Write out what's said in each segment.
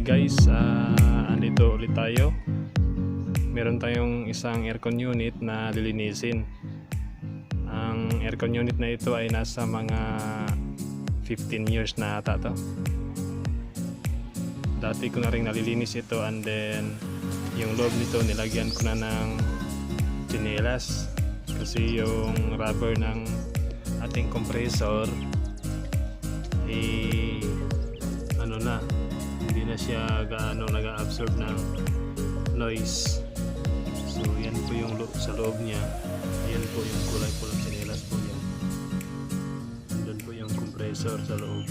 guys, andito ulit tayo. Meron tayong isang aircon unit na lilinisin. Ang aircon unit na ito ay nasa mga 15 years na ata to. Dati ko na rin nalilinis ito, and then yung loob nito nilagyan ko na ng tsinelas kasi yung rubber ng ating compressor hindi na siya gaano nag-absorb ng noise. So yan po yung sa loob niya. Ayan po yung kulay pulang tsinelas po yan. Andun po yung compressor sa loob.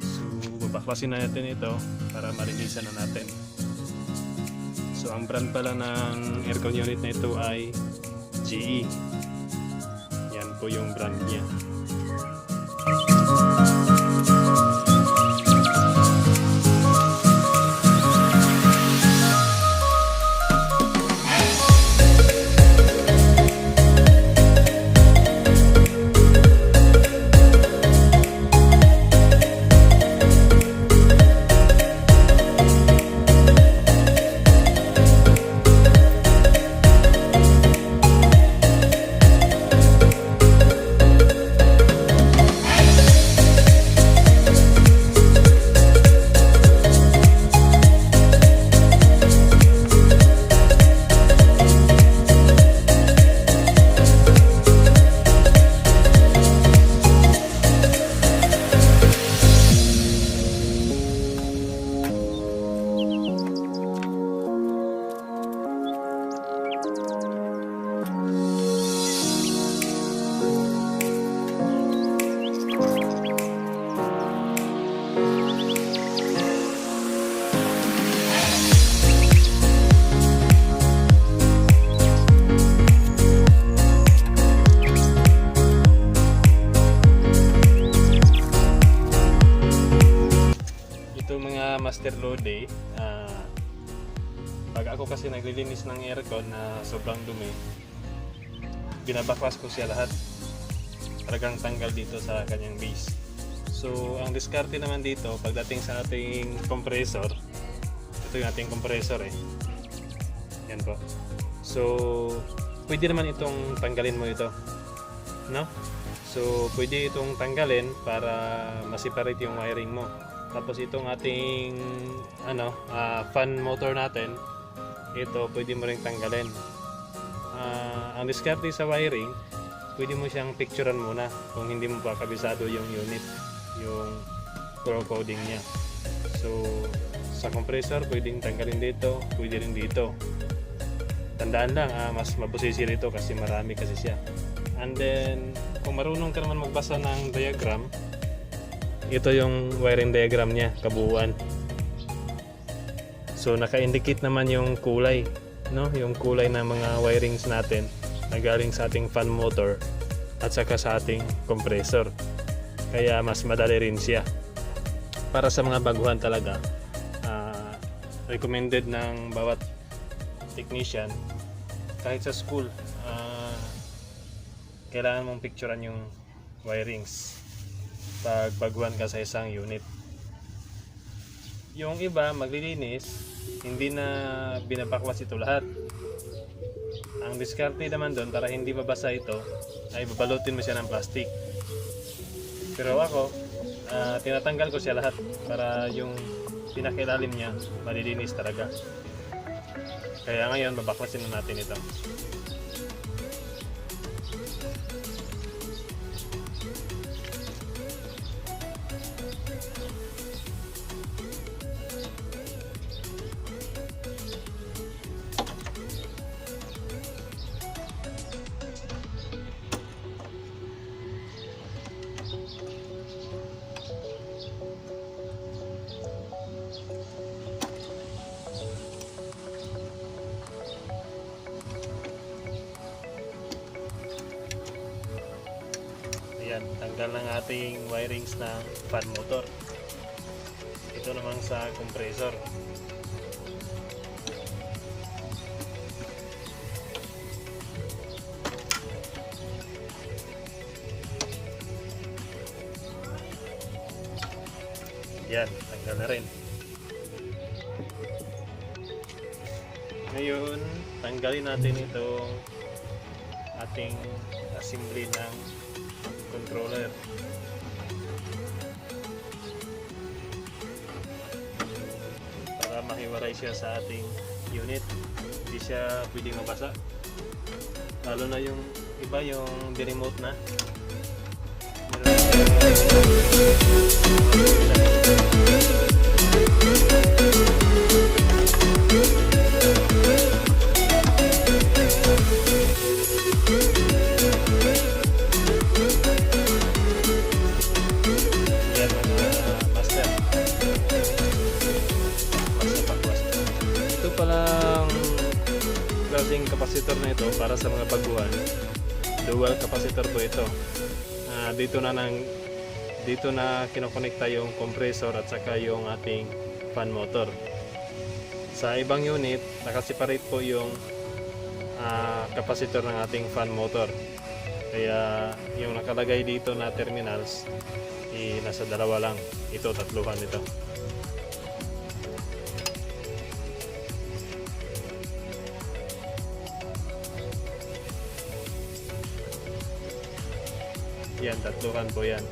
So babaklasin na natin ito para malinisan na natin. So ang brand pala ng aircon unit na ito ay GE. Yan po yung brand niya. Master load day, pag ako kasi naglilinis ng aircon na sobrang dumi, binabaklas ko siya lahat, talagang tanggal dito sa kanyang base. So ang diskarte naman dito pagdating sa ating compressor, ito yung ating compressor yan po. So pwede naman itong tanggalin mo ito, no? So pwede itong tanggalin para ma-separate yung wiring mo. Tapos itong ating fan motor natin, ito pwede mo ring tanggalin. Ang diskarte sa wiring, pwede mo siyang picturean muna kung hindi mo pa kabisado yung unit, yung color coding niya. So sa compressor pwedeng tanggalin dito, pwede rin dito. Tandaan lang, mas mabusisi rito kasi marami kasi siya. And then kung marunong ka naman magbasa ng diagram, ito yung wiring diagram niya, kabuuan. So naka-indicate naman yung kulay, no? Yung kulay ng mga wirings natin na galing sa ating fan motor at saka sa ating compressor. Kaya mas madali rin siya. Para sa mga baguhan talaga, recommended ng bawat technician, kahit sa school, kailangan mong picturean yung wirings pag baguhan ka sa isang unit. Yung iba maglilinis, hindi na binabakwas ito lahat. Ang diskarte naman doon para hindi mabasa ito ay babalutin mo siya ng plastic. Pero ako, tinatanggal ko siya lahat para yung pinakailalim niya malilinis talaga. Kaya ngayon babaklasin na natin ito. Ayan, tanggal ng ating wirings ng fan motor. Ito naman sa compressor. Yan, tanggal na rin. Ngayon, tanggalin natin itong ating assembly ng controller. Para mahiwalay siya sa ating unit. Hindi siya pwedeng mabasa. Lalo na yung iba, yung remote na. Yan mga master. Ito palang klaseng capacitor na ito para sa mga baguhan. Dual capacitor po ito. Dito na kinokonekta yung compressor at saka yung ating fan motor. Sa ibang unit, nakaseparate po yung capacitor ng ating fan motor. Kaya yung nakalagay dito na terminals, nasa dalawa lang. Ito, tatluhan ito. Yan, tatluhan po yan.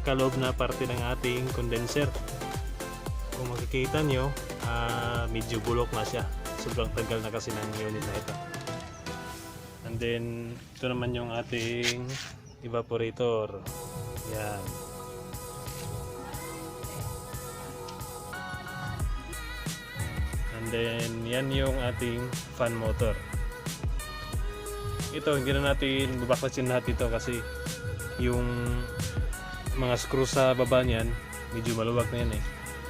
pinakalob na parte ng ating condenser. Kung makikita nyo, medyo bulok na siya. Sobrang tagal na kasi ng unit na ito. And then, ito naman yung ating evaporator. Yan. And then, yan yung ating fan motor. Ito, hindi na natin babaklasin lahat ito kasi yung mga screw sa baba niyan, medyo maluwag na yan eh.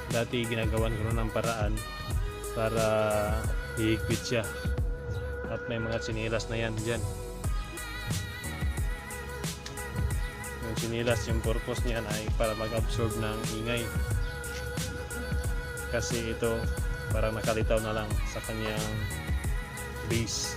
Dati ginagawan ko ng paraan para hihigpit siya. At may mga sinilas na yan dyan. Yung sinilas, yung purpose niyan ay para mag-absorb ng ingay. Kasi ito, parang nakalitaw na lang sa kanyang base.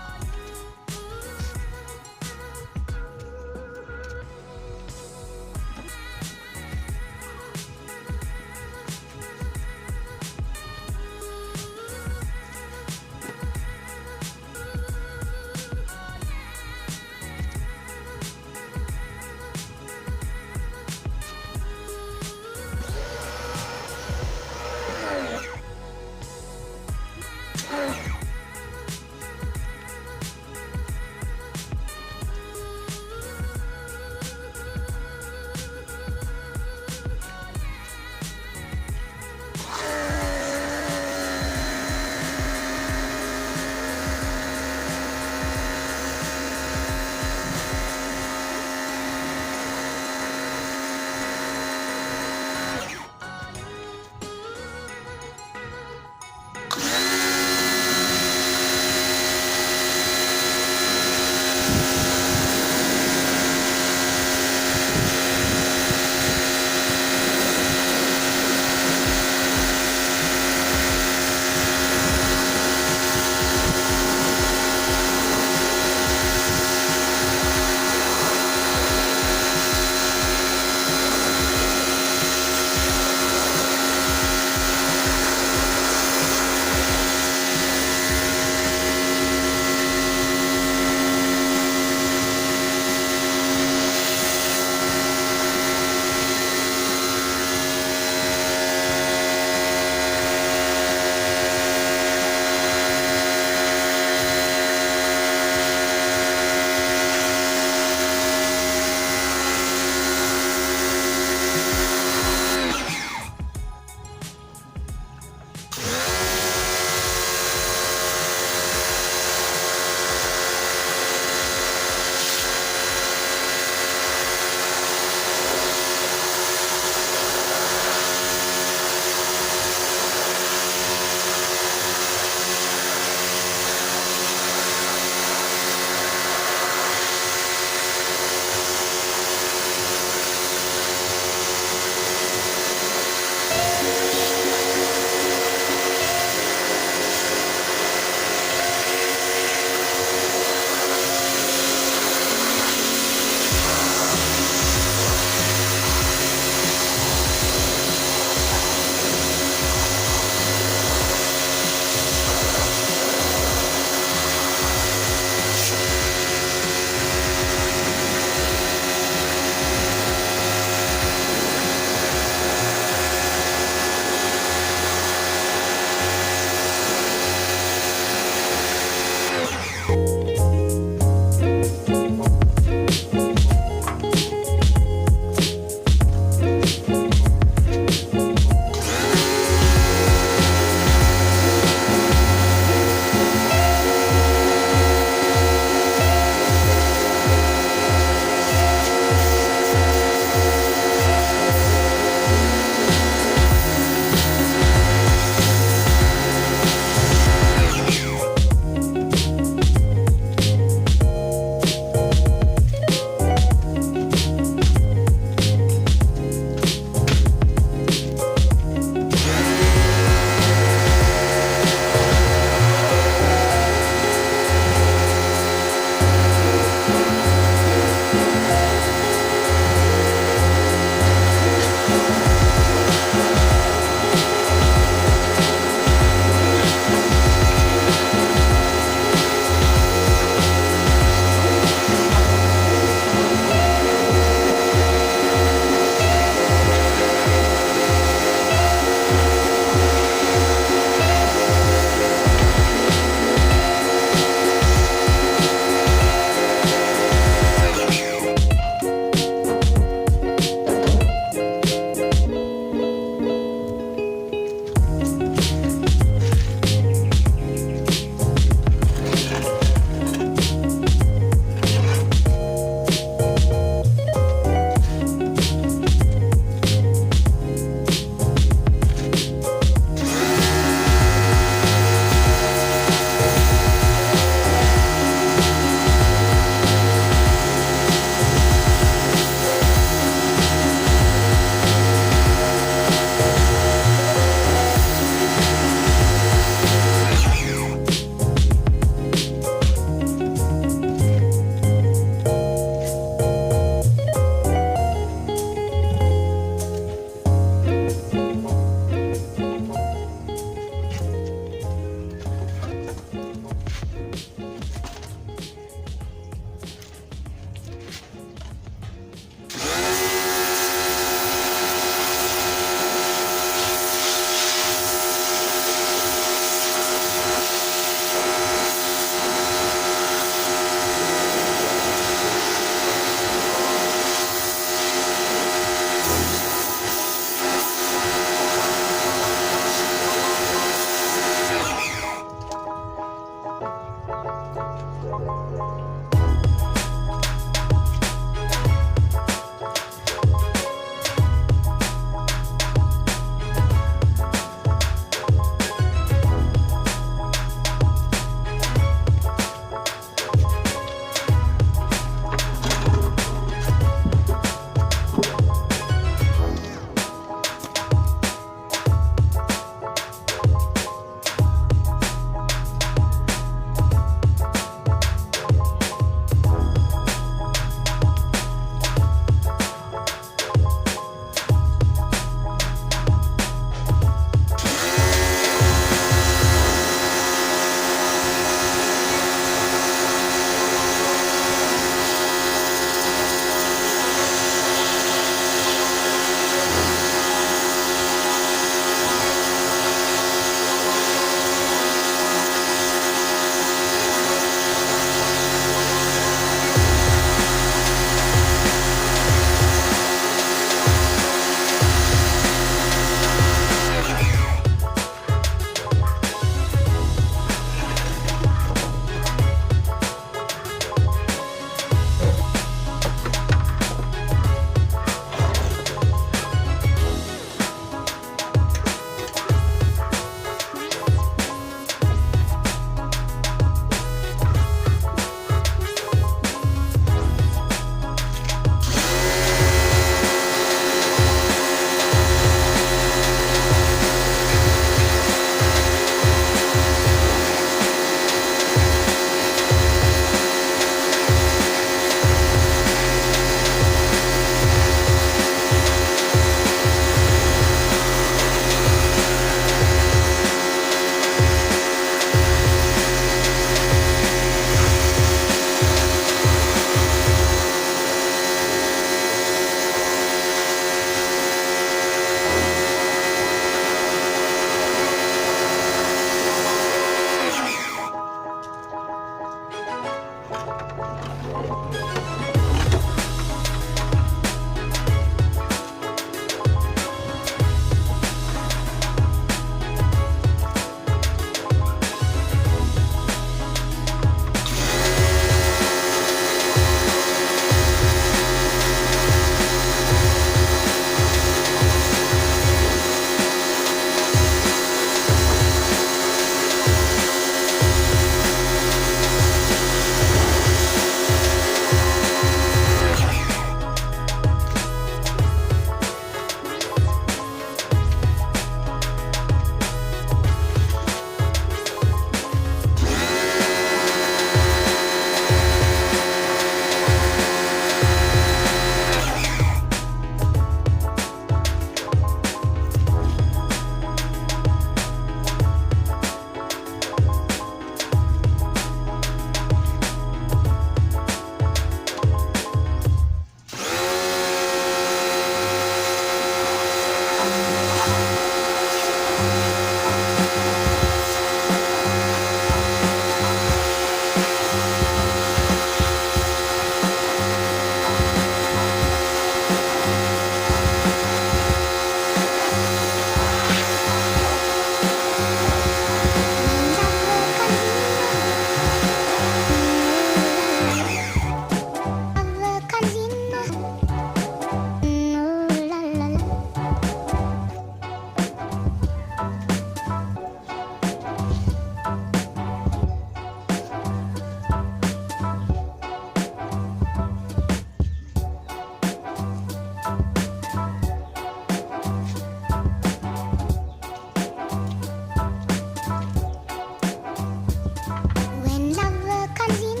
When love comes in,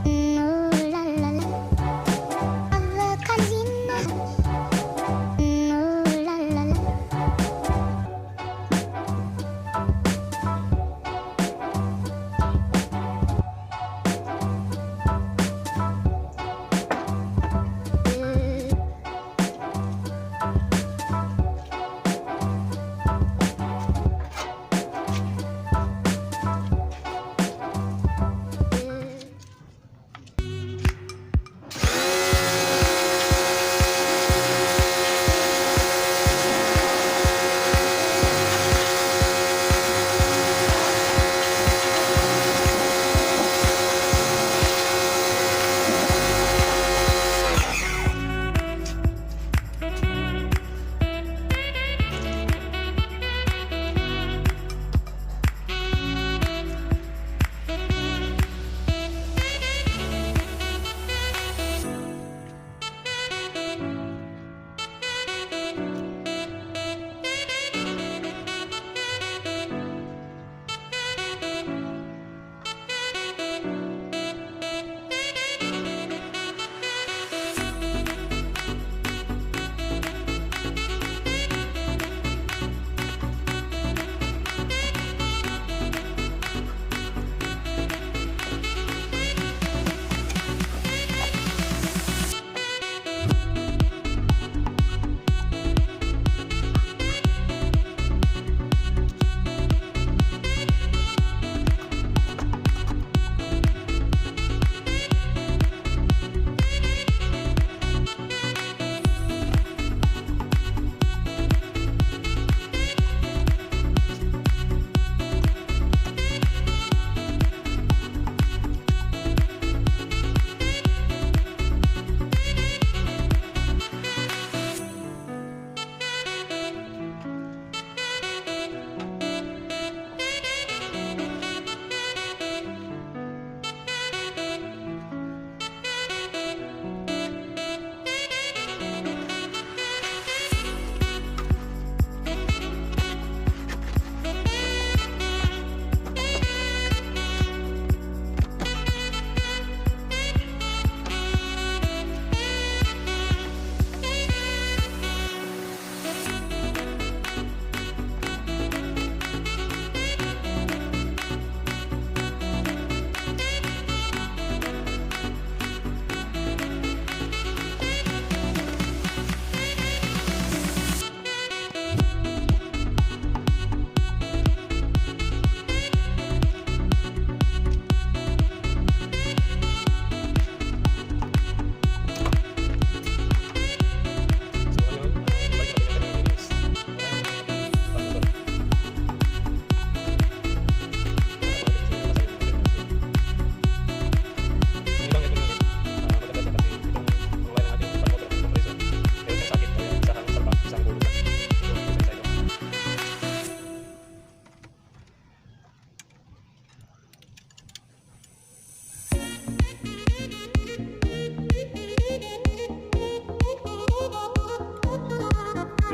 ooh la la la. Love comes in, ooh la la la.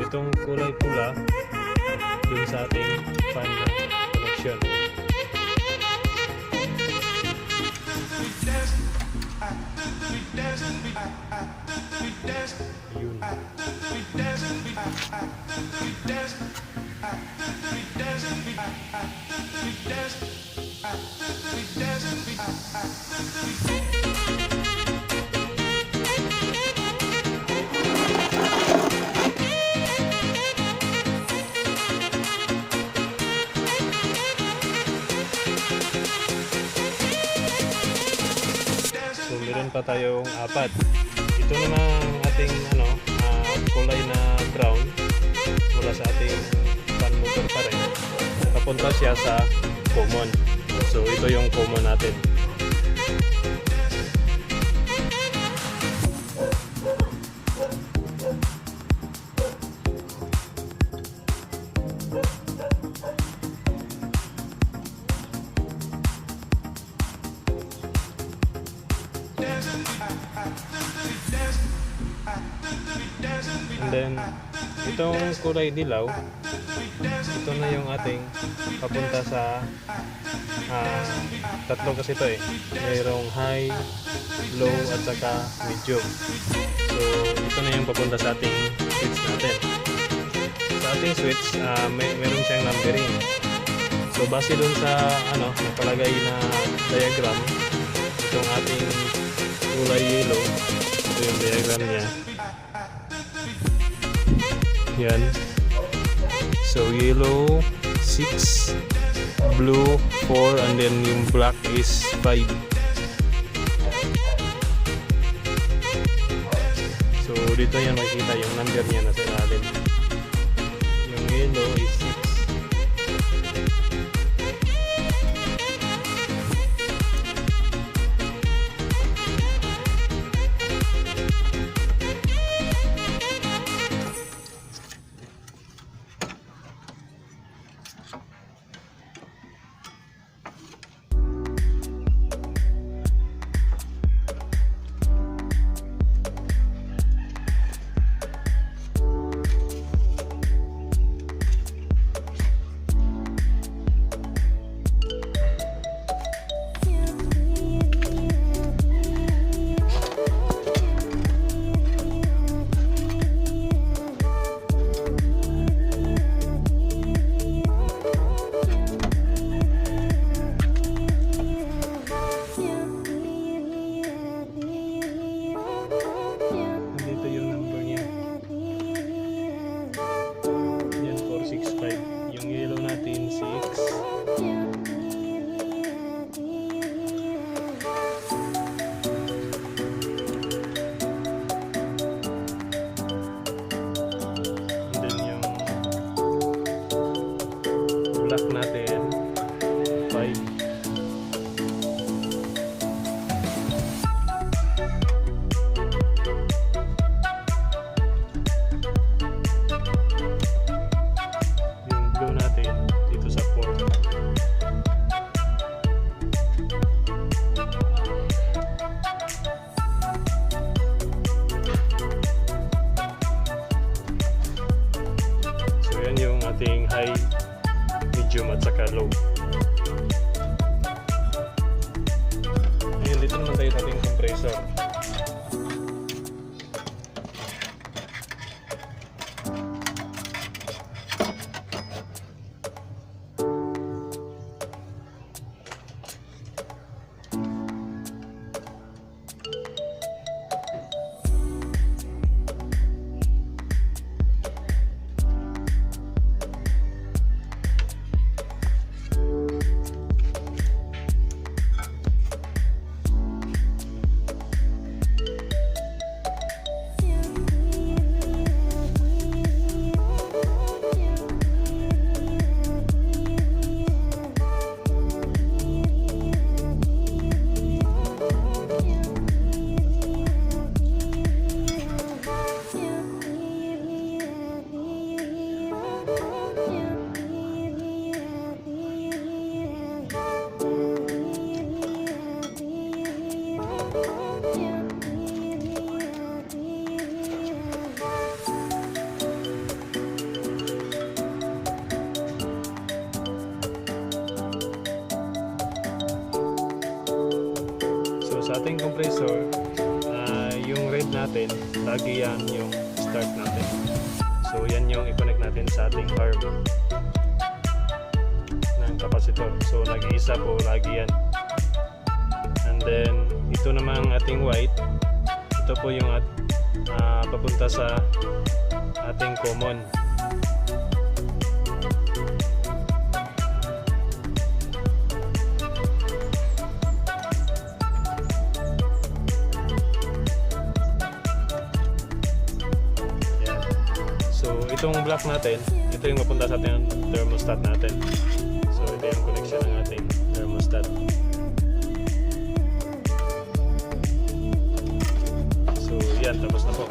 Itong kulay pula dun sa ating final connection. Yun. So meron pa tayong apat. Ito namang ating kulay na brown. papunta siya sa common. So ito yung common natin. And then itong kulay dilaw, ito na yung ating papunta sa tatlo kasi ito eh. Mayroong high, low at saka medium. So ito na yung papunta sa ating switch natin. Sa ating switch, meron siyang numbering. So base dun sa nakalagay na diagram, itong ating kulay yellow, ito yung diagram niya. Yan. So yellow 6, blue 4, and then yung black is 5. So dito yan makikita yung number niya na sa ilalim. Yung yellow is 6. Black natin 5. Yung blue natin dito sa 4. So yan yung ating high, medium at saka low. Ayun, dito naman tayo sa ating compressor. Sa ating compressor, yung red natin, lagi yan yung start natin. So yan yung i-connect natin sa ating arm ng capacitor. So nag-iisa po lagi yan. And then ito namang ating white, ito po yung papunta sa ating common. So itong black natin, ito yung mapunta sa ating thermostat natin. So So ito yung connection ng ating thermostat. So yan, tapos na po.